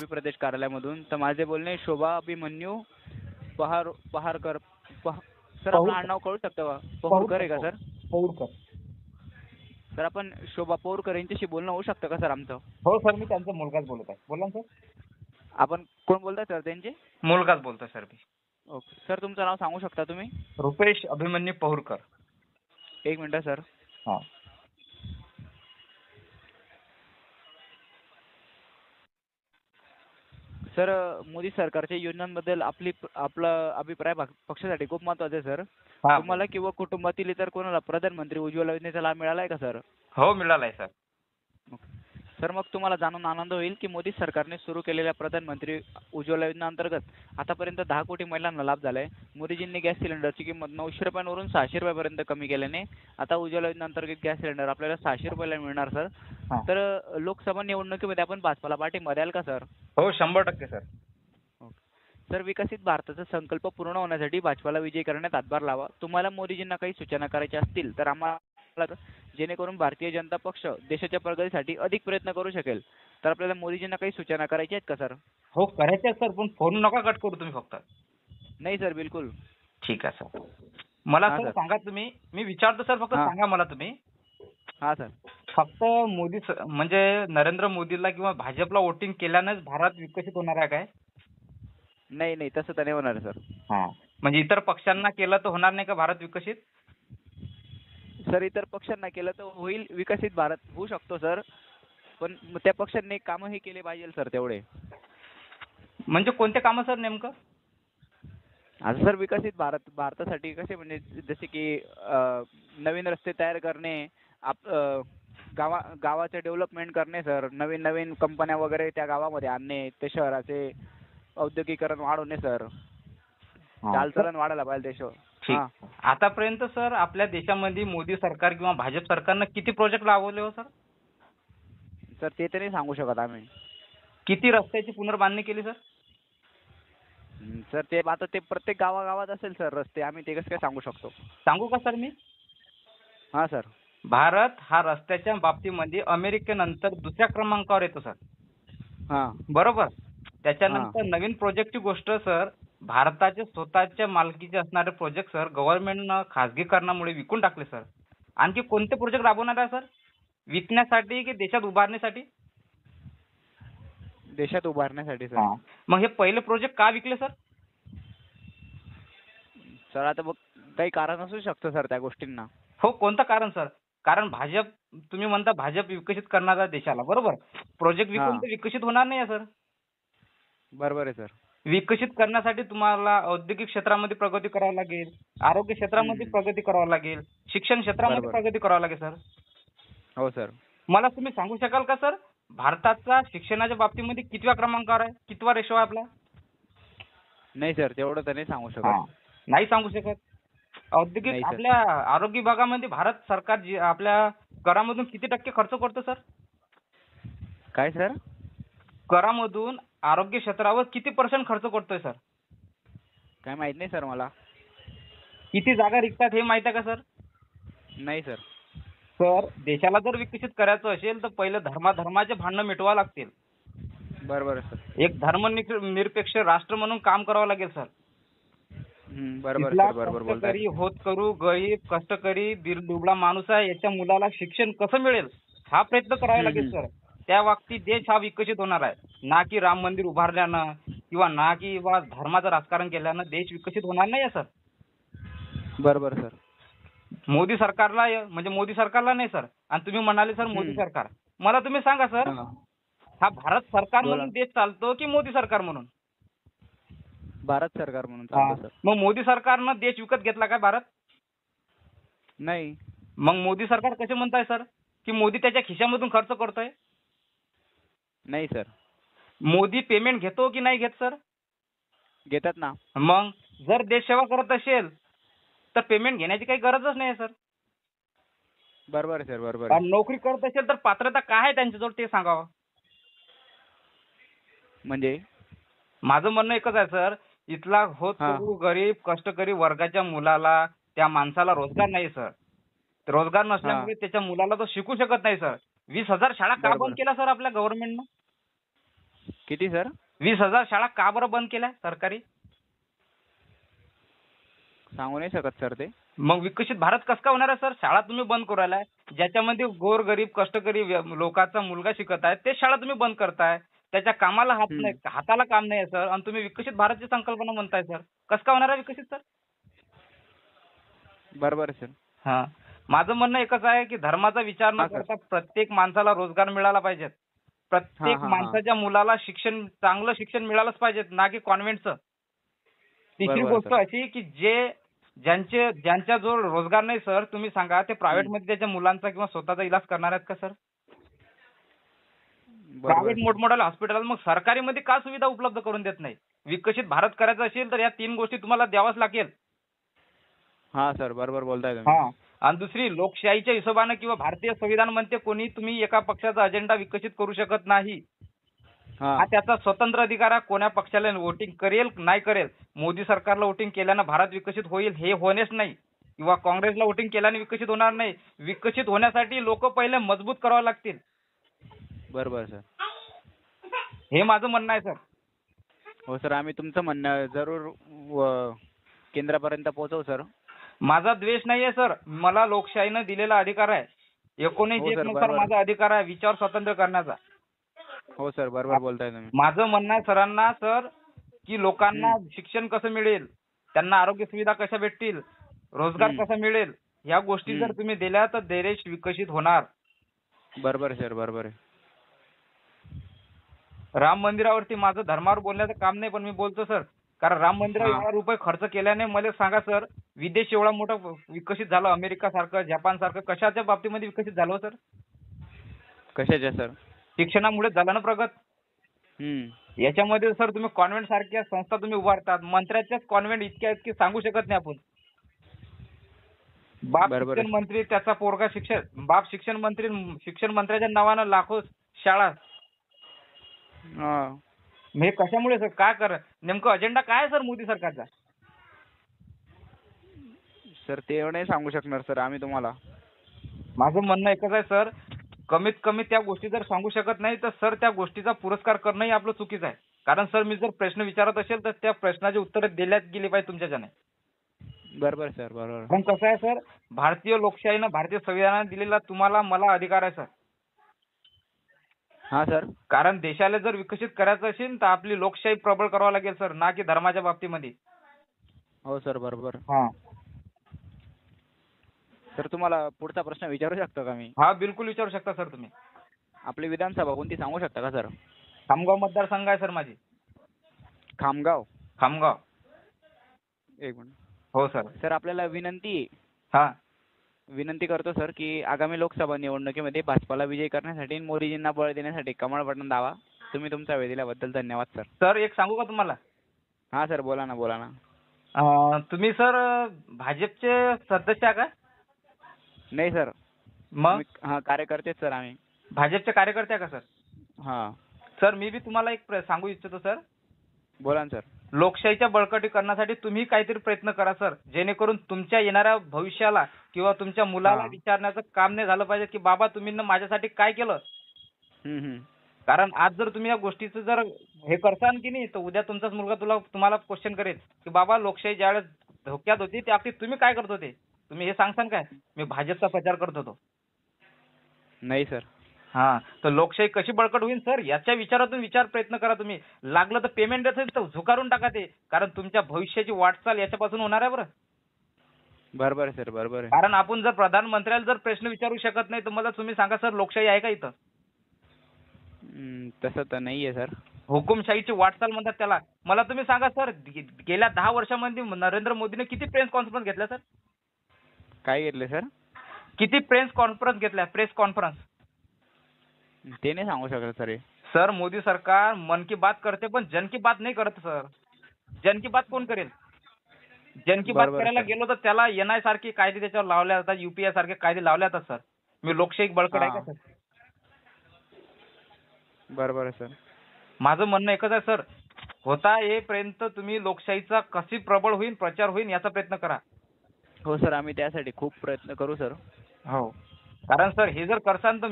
प्रदेश कार्यालयामधून. तर माझे बोलणे शोभा अभिमन्यू पहारकर. सर आपलं आडनाव कळू शकतं का? पहुरकर आहे का सर? पौरकर. सर आपण शोभा पौरकर यांच्याशी बोलणं होऊ शकतं का सर आमचं? हो सर, मी त्यांचा मुलगाच बोलत आहे. बोला ना सर. आपण कोण बोलताय सर त्यांचे? मुलगाच बोलतोय सर मी. ओके सर, तुमचं नाव सांगू शकता तुम्ही? रुपेश अभिमन्यू पहुरकर. एक मिनिट सर. हां. सर मोदी सरकारच्या योजनांबद्दल आपला अभिप्राय पक्षासाठी खूप महत्त्वाचा आहे सर. तुम्हाला किंवा कुटुंबातील इतर कोणाला प्रधानमंत्री उज्ज्वला योजनेचा लाभ मिळाला आहे का सर? हो, मिळालाय सर. सर मग तुम्हाला जाणून आनंद होईल की मोदी सरकारने सुरू केलेल्या प्रधानमंत्री उज्ज्वला योजनेअंतर्गत आतापर्यंत 10 कोटी महिलांना लाभ झालाय. मोदीजींनी गॅस सिलेंडरची किंमत 900 रुपयांवरून 600 रुपयापर्यंत कमी केल्याने आता उज्ज्वला योजनेअंतर्गत गॅस सिलेंडर आपल्याला 600 रुपयाला मिळणार सर. तर लोकसभा निवडणुकीमध्ये आपण भाजपाला पाठिंबा द्याल का सर? हो, 100% सर. सर विकसित भारताचा संकल्प पूर्ण होण्यासाठी भाजपाला विजयी करण्यात हातभार लावा. तुम्हाला मोदीजींना काही सूचना करायच्या असतील तर आम्हाला, जेणेकरून भारतीय जनता पक्ष देशाच्या प्रगतीसाठी अधिक प्रयत्न करू शकेल, तर आपल्याला मोदीजींना काही सूचना करायच्या आहेत का सर? हो, करायच्या सर, पण फोन नका कट करू तुम्ही फक्त. नाही सर, बिलकुल. ठीक आहे सर. मला सर सांगा तुम्ही, मी विचारतो सर, फक्त सांगा मला तुम्ही. हा सर. फक्त मोदी म्हणजे नरेंद्र मोदीला किंवा भाजपला वोटिंग केल्यानेच भारत विकसित होणार आहे काय? नाही, तसं तर नाही होणार सर. म्हणजे इतर पक्षांना केलं तर होणार नाही का भारत विकसित? सर इतर पक्षांना केलं तर होईल, विकसित भारत होऊ शकतो सर, पण त्या पक्षांनी कामही केले पाहिजे सर तेवढे. म्हणजे कोणते कामं सर नेमकं? आता सर विकसित भारतासाठी कसे, म्हणजे जसे की नवीन रस्ते तयार करणे, गावाचे डेव्हलपमेंट करणे सर, नवीन कंपन्या वगैरे त्या गावामध्ये आणणे, ते शहराचे औद्योगिकरण वाढवणे सर, चालचलन वाढायला पाहिजे देश. आतापर्यंत सर आपल्या देशामध्ये मोदी सरकार किंवा भाजप सरकारनं किती प्रोजेक्ट राबवले हो सर? सर ते तर नाही सांगू शकत आम्ही. किती रस्त्याची पुनर्बांधणी केली सर? सर ते आता ते प्रत्येक गावागावात असेल सर रस्ते, आम्ही ते कसं काय सांगू शकतो? सांगू का सर मी? हा सर. भारत हा रस्त्याच्या बाबतीमध्ये अमेरिकेनंतर दुसऱ्या क्रमांकावर येतो सर. बरोबर. त्याच्यानंतर नवीन प्रोजेक्टची गोष्ट सर, भारताचे स्वतःच्या मालकीचे असणारे प्रोजेक्ट सर गव्हर्नमेंटनं खासगीकरणामुळे विकून टाकले सर. आणखी कोणते प्रोजेक्ट राबवणार आहे सर? विकण्यासाठी की देशात उभारण्यासाठी? देशात उभारण्यासाठी सर. मग हे पहिले प्रोजेक्ट का विकले सर? सर आता बघ, काही कारण असू शकतं सर त्या गोष्टींना. हो, कोणतं कारण सर? कारण भाजप, तुम्ही म्हणता भाजप विकसित करणार आहे देशाला, बरोबर. प्रोजेक्ट विकून तर विकसित होणार नाही सर. बरोबर आहे सर. विकसित करण्यासाठी तुम्हाला औद्योगिक क्षेत्रामध्ये प्रगती करावी लागेल, आरोग्य क्षेत्रामध्ये प्रगती करावी लागेल, शिक्षण क्षेत्रामध्ये प्रगती करावी लागेल सर. हो सर. मला तुम्ही सांगू शकाल का सर, भारताचा शिक्षणाच्या बाबतीमध्ये कितव्या क्रमांकावर आहे, कितवा रेशो आहे आपला? नाही सर, तेवढं तर नाही सांगू शकत. नाही सांगू शकत. औद्योगिक आपल्या आरोग्य विभागामध्ये भारत सरकार आपल्या करामधून किती टक्के खर्च करतो सर? काय सर? करामधून आरोग्य क्षेत्रावर किती % खर्च करतोय सर? काय माहित नाही सर मला. किती जागा रिकतात हे माहित आहे का सर? नाही सर. सर देशाला जर विकसित करायचं असेल तर पहिले धर्माचे भांडणं मिटवावं लागतील. बरोबर सर. एक धर्मनिरपेक्ष राष्ट्र म्हणून काम करावं लागेल सर. बरोबर सर, बरोबर बोलताय. होतकरू, गरीब, कष्टकरी, दुबळा माणूस आहे, याच्या मुलाला शिक्षण कसं मिळेल हा प्रयत्न करावा लागेल सर. त्या बाबतीत देश हा विकसित होणार आहे, ना की राम मंदिर उभारल्यानं किंवा ना की धर्माचं राजकारण केल्यानं देश विकसित होणार नाही सर. बरोबर सर. मोदी सरकारला नाही सर. आणि तुम्ही म्हणाले सर मोदी सरकार, मला तुम्ही सांगा सर, हा भारत सरकार म्हणून देश चालतो की मोदी सरकार म्हणून? भारत सरकार म्हणून चालतो सर. मग मोदी सरकारनं देश विकत घेतला काय भारत? नाही. मग मोदी सरकार कसे म्हणताय सर की मोदी त्याच्या खिशामधून खर्च करतोय? नाही सर. मोदी पेमेंट घेतो की नाही घेत सर? घेतात ना. मग जर देश सेवा करत असेल तर पेमेंट घेण्याची काही गरजच नाही सर. बरोबर सर, बरोबर. नोकरी करत असेल तर पात्रता काय आहे त्यांच्याजवळ ते सांगावं. म्हणजे माझं म्हणणं एकच आहे सर, इथला होतकरू, गरीब, कष्टकरी वर्गाच्या मुलाला, त्या माणसाला रोजगार नाही सर. रोजगार नसल्यामुळे त्याच्या मुलाला तो शिकू शकत नाही सर. 20,000 शाळा का बंद केल्या सर आपल्या गव्हर्नमेंटनं? किती सर? 20,000 शाळा का बरं बंद केल्या सरकारी? सांगू नाही शकत सर ते. मग विकसित भारत कसं काय होणार आहे सर? शाळा तुम्ही बंद करू राहिलाय. ज्याच्यामध्ये गोरगरीब कष्टकरी लोकांचा मुलगा शिकत आहे ते शाळा तुम्ही बंद करताय. त्याच्या कामाला हाताला काम नाही सर, आणि तुम्ही विकसित भारतची संकल्पना म्हणताय सर. कसं काय होणार आहे विकसित सर? बरोबर आहे सर. हा, माझं म्हणणं एकच आहे की धर्माचा विचार न करता प्रत्येक माणसाला रोजगार मिळाला पाहिजे. प्रत्येक माणसाच्या मुलाला चांगलं शिक्षण मिळालंच पाहिजे, ना की कॉन्व्हेंटचं. तिसरी गोष्ट अशी की ज्यांच्याजवळ रोजगार नाही सर, तुम्ही सांगा ते प्रायव्हेटमध्ये त्याच्या मुलांचा किंवा स्वतःचा इलाज करणार आहेत का सर? प्रायव्हेट मोठमोठ्या हॉस्पिटल, मग सरकारीमध्ये का सुविधा उपलब्ध करून देत नाही? विकसित भारत करायचं असेल तर या 3 गोष्टी तुम्हाला द्यावाच लागेल. हा सर, बरोबर बोलताय तुम्ही. हा, आणि दुसरी लोकशाहीच्या हिशोबानं किंवा भारतीय संविधान म्हणते कोणी तुम्ही एका पक्षाचा अजेंडा विकसित करू शकत नाही. हा त्याचा स्वतंत्र अधिकार आहे, कोण्या पक्षाला वोटिंग करेल नाही करेल. मोदी सरकारला वोटिंग केल्यानं भारत विकसित होईल हे होणेच नाही, किंवा काँग्रेसला वोटिंग केल्याने विकसित होणार नाही. विकसित होण्यासाठी लोक पहिले मजबूत करावे लागतील. बरोबर सर. हे माझं म्हणणं आहे सर. हो सर, आम्ही तुमचं म्हणणं जरूर केंद्रापर्यंत पोहोचवू सर. माझा द्वेष नाहीये सर, मला लोकशाहीनं दिलेला अधिकार आहे. 19 नुसार माझा अधिकार आहे विचार स्वातंत्र्य करण्याचा. हो सर, बरोबर बोलताय तुम्ही. माझं म्हणणं आहे सरांना सर की लोकांना शिक्षण कसं मिळेल, त्यांना आरोग्य सुविधा कशा भेटतील, रोजगार कसा मिळेल, ह्या गोष्टी जर तुम्ही दिल्या तर देश विकसित होणार. बरोबर सर, बरोबर आहे. राम मंदिरावरती माझं धर्मावर बोलण्याचं काम नाही, पण मी बोलतो सर, कारण राम मंदिरावर एवढा रुपये खर्च केल्याने मला सांगा सर, विदेश एवढा मोठा विकसित झाला, अमेरिका सारखं, जपान सारखं, कशाच्या बाबतीमध्ये विकसित झालं सर? कशाच्या सर? शिक्षणामुळे झालं ना प्रगत. याच्यामध्ये सर तुम्ही कॉन्व्हेंट सारख्या संस्था तुम्ही उभारतात, मंत्र्याच्याच कॉन्व्हेंट इतक्या सांगू शकत नाही आपण. बाप शिक्षण मंत्री, त्याचा पोरगा बाप शिक्षण मंत्री, शिक्षण मंत्र्याच्या नावानं लाखो शाळा. हे कशामुळे सर? काय नेमकं अजेंडा काय आहे सर मोदी सरकारचा? सर ते नाही सांगू शकणार सर आम्ही तुम्हाला. माझं म्हणणं एकच आहे सर, कमीत कमी त्या गोष्टी जर सांगू शकत नाही तर सर त्या गोष्टीचा पुरस्कार करणंही आपलं चुकीचं आहे. कारण सर मी जर प्रश्न विचारत असेल तर त्या प्रश्नाची उत्तरे दिल्याच गेली पाहिजे तुमच्याच्याने. बरोबर सर, बरोबर. पण कसं आहे सर, भारतीय लोकशाहीनं, भारतीय संविधानाने दिलेला तुम्हाला मला अधिकार आहे सर. हा सर. कारण देशाला जर विकसित करायचं असेल तर आपली लोकशाही प्रबळ करावं लागेल सर, ना की धर्माच्या बाबतीमध्ये. हो सर, बरोबर. हा सर, तुम्हाला पुढचा प्रश्न विचारू शकतो का मी? हा, बिलकुल विचारू शकता सर तुम्ही. आपली विधानसभा कोणती सांगू शकता का सर? खामगाव मतदारसंघ आहे सर माझी. खामगाव. एक मिनिट. हो सर. सर, आपल्याला विनंती करतो सर की आगामी लोकसभा निवडणुकीमध्ये भाजपाला विजयी करण्यासाठी, मोदीजींना बळ देण्यासाठी कमळ बटन दाबा. तुम्ही तुमचा वेळ दिल्याबद्दल धन्यवाद सर. सर एक सांगू का तुम्हाला? हा सर, बोला ना, बोला ना. तुम्ही सर भाजपचे सदस्य आहे का? नाही सर. मग? हा, कार्यकर्ते सर आम्ही. भाजपचे कार्यकर्ते आहे का सर? हा सर, मी बी तुम्हाला एक सांगू इच्छितो सर. बोला ना सर. लोकशाहीच्या बळकटीकरणासाठी तुम्ही काहीतरी प्रयत्न करा सर, जेणेकरून तुमच्या येणाऱ्या भविष्याला किंवा तुमच्या मुलाला विचारण्याचं काम नाही झालं पाहिजे की बाबा तुम्ही माझ्यासाठी काय केलं. कारण आज जर तुम्ही या गोष्टीचं जर हे करसान की नाही, तर उद्या तुमचाच मुलगा तुम्हाला क्वेश्चन करेल की बाबा लोकशाही ज्यावेळेस धोक्यात होती त्या तुम्ही काय करत होते. तुम्ही हे सांगसान काय? मी भाजपचा प्रचार करत होतो. नाही सर. हा, तर लोकशाही कशी बळकट होईल सर, याच्या विचारातून प्रयत्न करा तुम्ही. लागलं तर पेमेंट असेल तर झुकारून टाका ते, कारण तुमच्या भविष्याची वाटचाल याच्यापासून होणार आहे. बरं, बरोबर आहे सर, बरोबर आहे. कारण आपण जर प्रधानमंत्र्याला जर प्रश्न विचारू शकत नाही तर मला तुम्ही सांगा सर, लोकशाही आहे का इथं? तसं तर नाहीये सर. हुकुमशाहीची वाटचाल म्हणतात त्याला. मला तुम्ही सांगा सर, गेल्या 10 वर्षांमध्ये नरेंद्र मोदीने किती प्रेस कॉन्फरन्स घेतल्या सर? काय घेतले सर? किती प्रेस कॉन्फरन्स घेतल्या? प्रेस कॉन्फरन्स ते नाही सांगू शकत सर. सर, मोदी सरकार मन की बात करते पण जन की बात नाही करत सर. जन की बात कोण करेल? जन की बात करायला गेलो तर त्याला एनआय सारखे कायदे त्याच्यावर लावले जातात, युपीए सारखे कायदे लावले जातात सर. मी लोकशाही बळकट आहे का सर? बरोबर आहे सर. माझं म्हणणं एकच आहे सर, होता येईपर्यंत तुम्ही लोकशाहीचा कशी प्रबळ होईल, प्रचार होईल याचा प्रयत्न करा. हो सर, आम्ही त्यासाठी खूप प्रयत्न करू सर. हो, कारण सर हे जर करसान तर